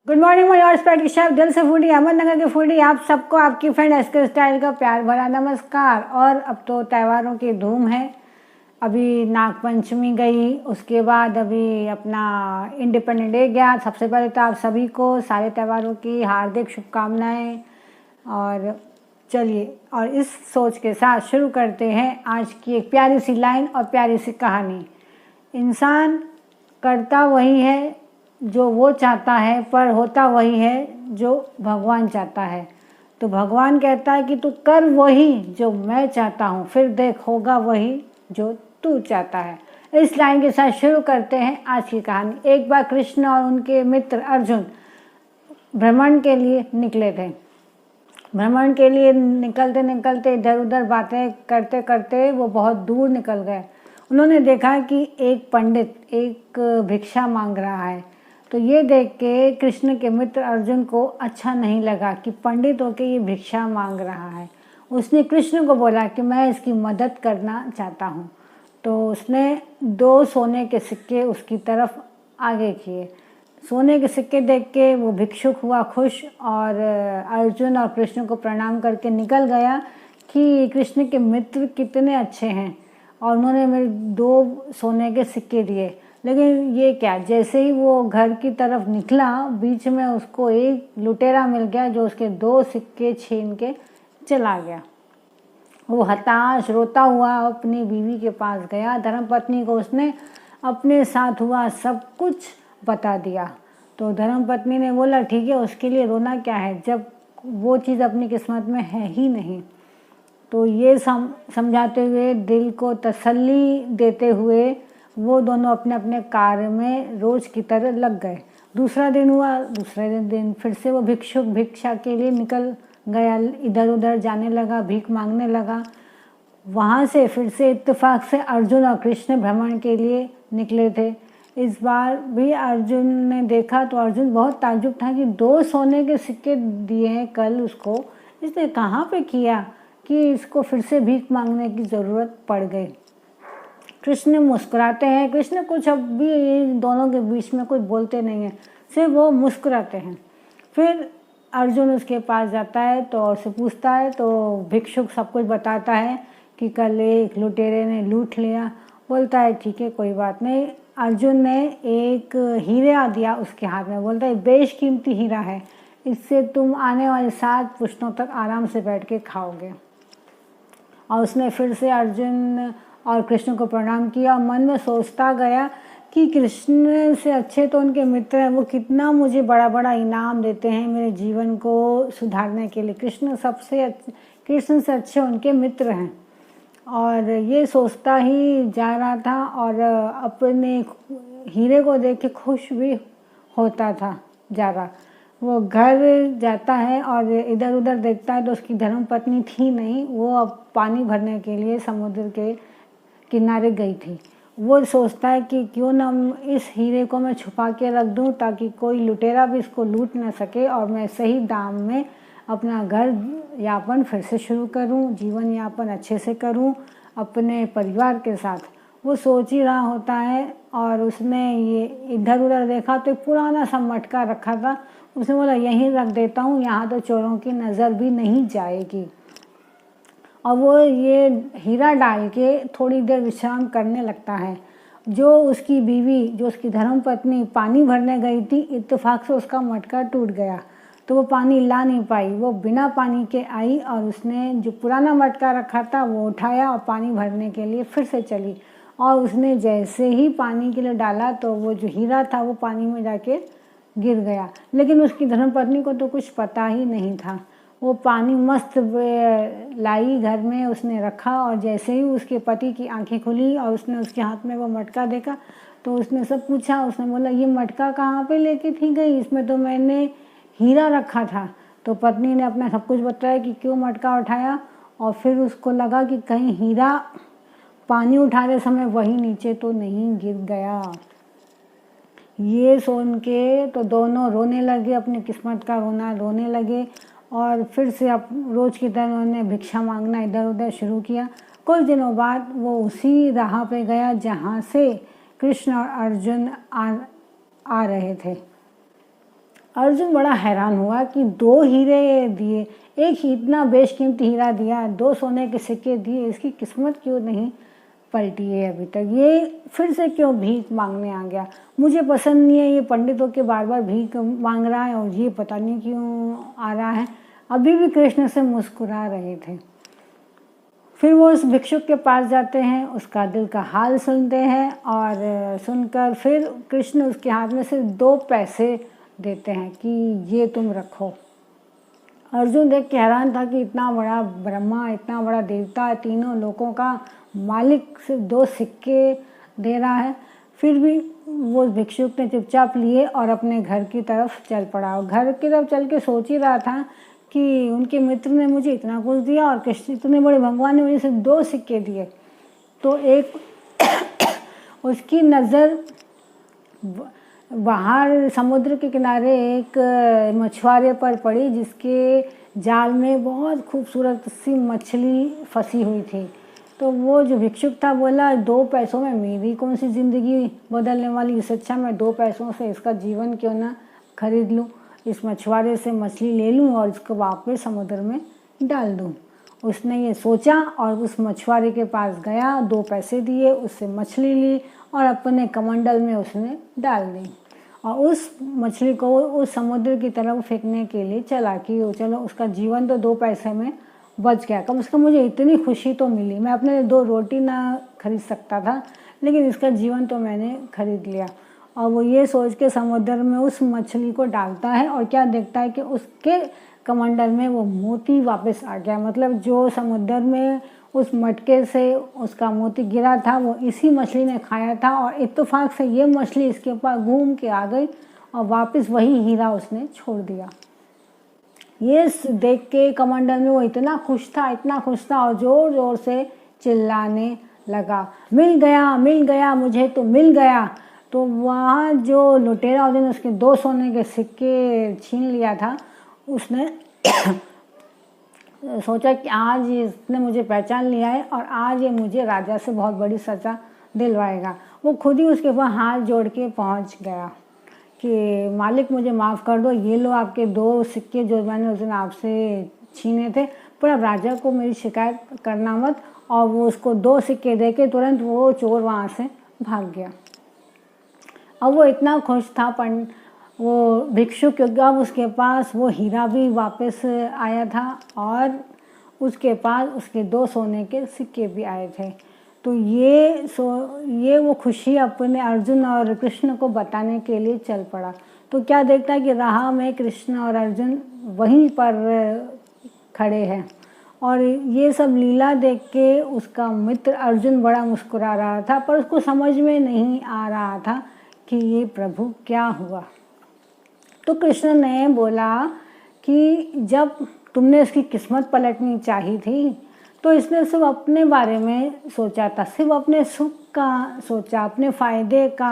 Good morning my स्पाइटी chef, दिल से foodie, Ahmednagar की फूडी। आप सबको आपकी फ्रेंड एसके स्टाइल का प्यार भरा नमस्कार। और अब तो त्योहारों की धूम है। अभी नागपंचमी गई, उसके बाद अभी अपना इंडिपेंडेंस डे गया। सबसे पहले तो आप सभी को सारे त्योहारों की हार्दिक शुभकामनाएं। और चलिए, और इस सोच के साथ शुरू करते हैं आज की एक प्यारी सी लाइन और प्यारी सी कहानी। इंसान करता वही है जो वो चाहता है, पर होता वही है जो भगवान चाहता है। तो भगवान कहता है कि तू कर वही जो मैं चाहता हूँ, फिर देख होगा वही जो तू चाहता है। इस लाइन के साथ शुरू करते हैं आज की कहानी। एक बार कृष्ण और उनके मित्र अर्जुन भ्रमण के लिए निकले थे। भ्रमण के लिए निकलते निकलते इधर उधर बातें करते करते वो बहुत दूर निकल गए। उन्होंने देखा कि एक पंडित एक भिक्षा मांग रहा है। तो ये देख के कृष्ण के मित्र अर्जुन को अच्छा नहीं लगा कि पंडित होके ये भिक्षा मांग रहा है। उसने कृष्ण को बोला कि मैं इसकी मदद करना चाहता हूँ। तो उसने 2 सोने के सिक्के उसकी तरफ आगे किए। सोने के सिक्के देख के वो भिक्षुक हुआ खुश और अर्जुन और कृष्ण को प्रणाम करके निकल गया कि कृष्ण के मित्र कितने अच्छे हैं और उन्होंने मेरे 2 सोने के सिक्के दिए। लेकिन ये क्या, जैसे ही वो घर की तरफ निकला, बीच में उसको एक लुटेरा मिल गया जो उसके 2 सिक्के छीन के चला गया। वो हताश रोता हुआ अपनी बीवी के पास गया। धर्मपत्नी को उसने अपने साथ हुआ सब कुछ बता दिया। तो धर्मपत्नी ने बोला ठीक है, उसके लिए रोना क्या है जब वो चीज़ अपनी किस्मत में है ही नहीं। तो ये समझाते हुए, दिल को तसल्ली देते हुए वो दोनों अपने अपने कार्य में रोज़ की तरह लग गए। दूसरा दिन हुआ, दूसरे दिन फिर से वो भिक्षुक भिक्षा के लिए निकल गया, इधर उधर जाने लगा, भीख मांगने लगा। वहाँ से फिर से इत्तेफाक से अर्जुन और कृष्ण भ्रमण के लिए निकले थे। इस बार भी अर्जुन ने देखा तो अर्जुन बहुत ताज्जुब था कि 2 सोने के सिक्के दिए हैं कल उसको, इसने कहाँ पे किया कि इसको फिर से भीख मांगने की ज़रूरत पड़ गई। कृष्ण मुस्कुराते हैं। कृष्ण कुछ अब भी इन दोनों के बीच में कुछ बोलते नहीं हैं, सिर्फ वो मुस्कुराते हैं। फिर अर्जुन उसके पास जाता है तो उससे पूछता है तो भिक्षुक सब कुछ बताता है कि कल एक लुटेरे ने लूट लिया। बोलता है ठीक है, कोई बात नहीं। अर्जुन ने एक हीरा दिया उसके हाथ में। बोलता है बेशकीमती हीरा है, इससे तुम आने वाले 7 पुश्तों तक आराम से बैठ के खाओगे। और उसने फिर से अर्जुन और कृष्ण को प्रणाम किया और मन में सोचता गया कि कृष्ण से अच्छे तो उनके मित्र हैं, वो कितना मुझे बड़ा बड़ा इनाम देते हैं मेरे जीवन को सुधारने के लिए। कृष्ण से अच्छे उनके मित्र हैं। और ये सोचता ही जा रहा था और अपने हीरे को देख के खुश भी होता था जा रहा। वो घर जाता है और इधर उधर देखता है तो उसकी धर्मपत्नी थी नहीं, वो अब पानी भरने के लिए समुद्र के किनारे गई थी। वो सोचता है कि क्यों ना इस हीरे को मैं छुपा के रख दूं ताकि कोई लुटेरा भी इसको लूट ना सके और मैं सही दाम में अपना घर यापन फिर से शुरू करूं, जीवन यापन अच्छे से करूं अपने परिवार के साथ। वो सोच ही रहा होता है और उसने ये इधर उधर देखा तो एक पुराना सा मटका रखा था। उसने बोला यहीं रख देता हूँ, यहाँ तो चोरों की नज़र भी नहीं जाएगी। और वो ये हीरा डाल के थोड़ी देर विश्राम करने लगता है। जो उसकी बीवी, जो उसकी धर्मपत्नी पानी भरने गई थी, इत्तेफाक से उसका मटका टूट गया तो वो पानी ला नहीं पाई। वो बिना पानी के आई और उसने जो पुराना मटका रखा था वो उठाया और पानी भरने के लिए फिर से चली। और उसने जैसे ही पानी के लिए डाला तो वो जो हीरा था वो पानी में जाके गिर गया। लेकिन उसकी धर्मपत्नी को तो कुछ पता ही नहीं था। वो पानी मस्त लाई घर में उसने रखा और जैसे ही उसके पति की आंखें खुली और उसने उसके हाथ में वो मटका देखा तो उसने सब पूछा। उसने बोला ये मटका कहाँ पे लेके थी गई, इसमें तो मैंने हीरा रखा था। तो पत्नी ने अपना सब कुछ बताया कि क्यों मटका उठाया और फिर उसको लगा कि कहीं हीरा पानी उठाते समय वही नीचे तो नहीं गिर गया। ये सुन के तो दोनों रोने लगे, अपनी किस्मत का रोना रोने लगे और फिर से अब रोज़ की तरह उन्होंने भिक्षा मांगना इधर उधर शुरू किया। कुछ दिनों बाद वो उसी राह पे गया जहाँ से कृष्ण और अर्जुन आ रहे थे। अर्जुन बड़ा हैरान हुआ कि 2 हीरे दिए, एक ही इतना बेशकीमती हीरा दिया, 2 सोने के सिक्के दिए, इसकी किस्मत क्यों नहीं पलटी है अभी तक, ये फिर से क्यों भीख मांगने आ गया। मुझे पसंद नहीं है ये पंडितों के बार बार भीख मांग रहा है, और ये पता नहीं क्यों आ रहा है। अभी भी कृष्ण से मुस्कुरा रहे थे। फिर वो उस भिक्षुक के पास जाते हैं, उसका दिल का हाल सुनते हैं, और सुनकर फिर कृष्ण उसके हाथ में सिर्फ 2 पैसे देते हैं कि ये तुम रखो। अर्जुन देख के हैरान था कि इतना बड़ा ब्रह्मा, इतना बड़ा देवता, तीनों लोकों का मालिक सिर्फ 2 सिक्के दे रहा है। फिर भी वो भिक्षुक ने चुपचाप लिए और अपने घर की तरफ चल पड़ा। और घर की तरफ चल के सोच ही रहा था कि उनके मित्र ने मुझे इतना कुछ दिया और कृष्ण इतने बड़े भगवान ने मुझे सिर्फ 2 सिक्के दिए। तो एक उसकी नज़र बाहर समुद्र के किनारे एक मछुआरे पर पड़ी, जिसके जाल में बहुत खूबसूरत सी मछली फंसी हुई थी। तो वो जो भिक्षुक था बोला, 2 पैसों में मेरी कौन सी ज़िंदगी बदलने वाली, इससे अच्छा मैं 2 पैसों से इसका जीवन क्यों ना खरीद लूँ, इस मछुआरे से मछली ले लूँ और इसको वापस समुद्र में डाल दूँ। उसने ये सोचा और उस मछुआरे के पास गया, 2 पैसे दिए, उससे मछली ली और अपने कमंडल में उसने डाल दी, और उस मछली को उस समुद्र की तरफ फेंकने के लिए चला कि चलो उसका जीवन तो 2 पैसे में बच गया, कम से कम मुझे इतनी खुशी तो मिली। मैं अपने 2 रोटी ना खरीद सकता था, लेकिन इसका जीवन तो मैंने खरीद लिया। और वो ये सोच के समुद्र में उस मछली को डालता है, और क्या देखता है कि उसके कमंडल में वो मोती वापस आ गया। मतलब जो समुद्र में उस मटके से उसका मोती गिरा था, वो इसी मछली ने खाया था, और इत्तेफाक से ये मछली इसके ऊपर घूम के आ गई और वापस वही हीरा उसने छोड़ दिया। ये देख के कमंडल में वो इतना खुश था, इतना खुश था, और ज़ोर ज़ोर से चिल्लाने लगा, मिल गया, मुझे तो मिल गया। तो वहाँ जो लुटेरा जिसने उसके 2 सोने के सिक्के छीन लिया था, उसने सोचा कि आज इसने मुझे पहचान लिया है और आज ये मुझे राजा से बहुत बड़ी सज़ा दिलवाएगा। वो खुद ही उसके ऊपर हाथ जोड़ के पहुँच गया कि मालिक मुझे माफ़ कर दो, ये लो आपके 2 सिक्के जो मैंने उस दिन आपसे छीने थे, पर अब राजा को मेरी शिकायत करना मत। और वो उसको 2 सिक्के दे के तुरंत वो चोर वहाँ से भाग गया। अब वो इतना खुश था वो भिक्षुक, क्योंकि अब उसके पास वो हीरा भी वापस आया था और उसके पास उसके 2 सोने के सिक्के भी आए थे। तो ये वो खुशी अपने अर्जुन और कृष्ण को बताने के लिए चल पड़ा। तो क्या देखता है कि राह में कृष्ण और अर्जुन वहीं पर खड़े हैं, और ये सब लीला देख के उसका मित्र अर्जुन बड़ा मुस्कुरा रहा था, पर उसको समझ में नहीं आ रहा था कि ये प्रभु क्या हुआ। तो कृष्ण ने बोला कि जब तुमने इसकी किस्मत पलटनी चाहिए थी, तो इसने सिर्फ अपने बारे में सोचा था, सिर्फ अपने सुख का सोचा, अपने फ़ायदे का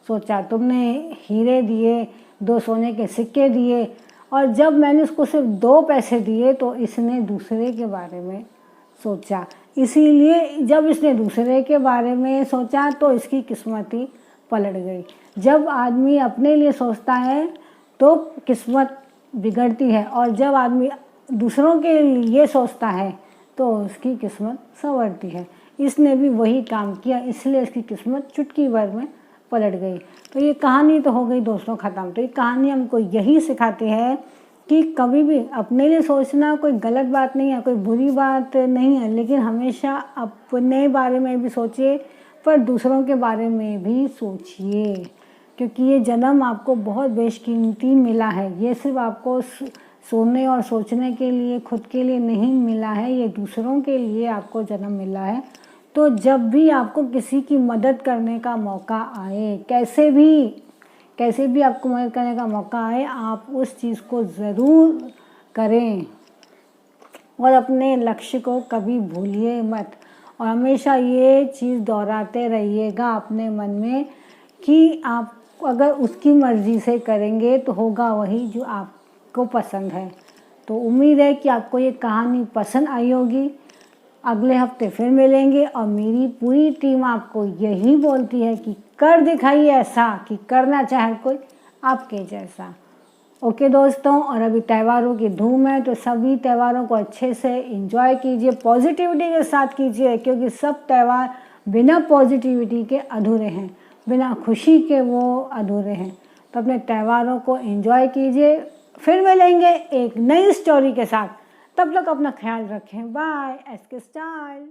सोचा। तुमने हीरे दिए, 2 सोने के सिक्के दिए, और जब मैंने उसको सिर्फ 2 पैसे दिए तो इसने दूसरे के बारे में सोचा। इसीलिए जब इसने दूसरे के बारे में सोचा तो इसकी किस्मत ही पलट गई। जब आदमी अपने लिए सोचता है तो किस्मत बिगड़ती है, और जब आदमी दूसरों के लिए सोचता है तो उसकी किस्मत संवरती है। इसने भी वही काम किया, इसलिए इसकी किस्मत चुटकी भर में पलट गई। तो ये कहानी तो हो गई दोस्तों ख़त्म। तो ये कहानी हमको यही सिखाती है कि कभी भी अपने लिए सोचना कोई गलत बात नहीं है, कोई बुरी बात नहीं है, लेकिन हमेशा अपने बारे में भी सोचिए, पर दूसरों के बारे में भी सोचिए, क्योंकि ये जन्म आपको बहुत बेशकीमती मिला है। ये सिर्फ आपको सोने और सोचने के लिए, खुद के लिए नहीं मिला है, ये दूसरों के लिए आपको जन्म मिला है। तो जब भी आपको किसी की मदद करने का मौका आए, कैसे भी आपको मदद करने का मौका आए, आप उस चीज़ को ज़रूर करें, और अपने लक्ष्य को कभी भूलिए मत। और हमेशा ये चीज़ दोहराते रहिएगा अपने मन में कि आप अगर उसकी मर्ज़ी से करेंगे तो होगा वही जो आपको पसंद है। तो उम्मीद है कि आपको ये कहानी पसंद आई होगी। अगले हफ्ते फिर मिलेंगे, और मेरी पूरी टीम आपको यही बोलती है कि कर दिखाइए ऐसा कि करना चाहे कोई आपके जैसा। ओके दोस्तों, और अभी त्योहारों की धूम है तो सभी त्योहारों को अच्छे से एंजॉय कीजिए, पॉजिटिविटी के साथ कीजिए, क्योंकि सब त्यौहार बिना पॉजिटिविटी के अधूरे हैं, बिना खुशी के वो अधूरे हैं। तो अपने त्योहारों को एंजॉय कीजिए। फिर मिलेंगे एक नई स्टोरी के साथ, तब तक अपना ख्याल रखें। बाय। SK style.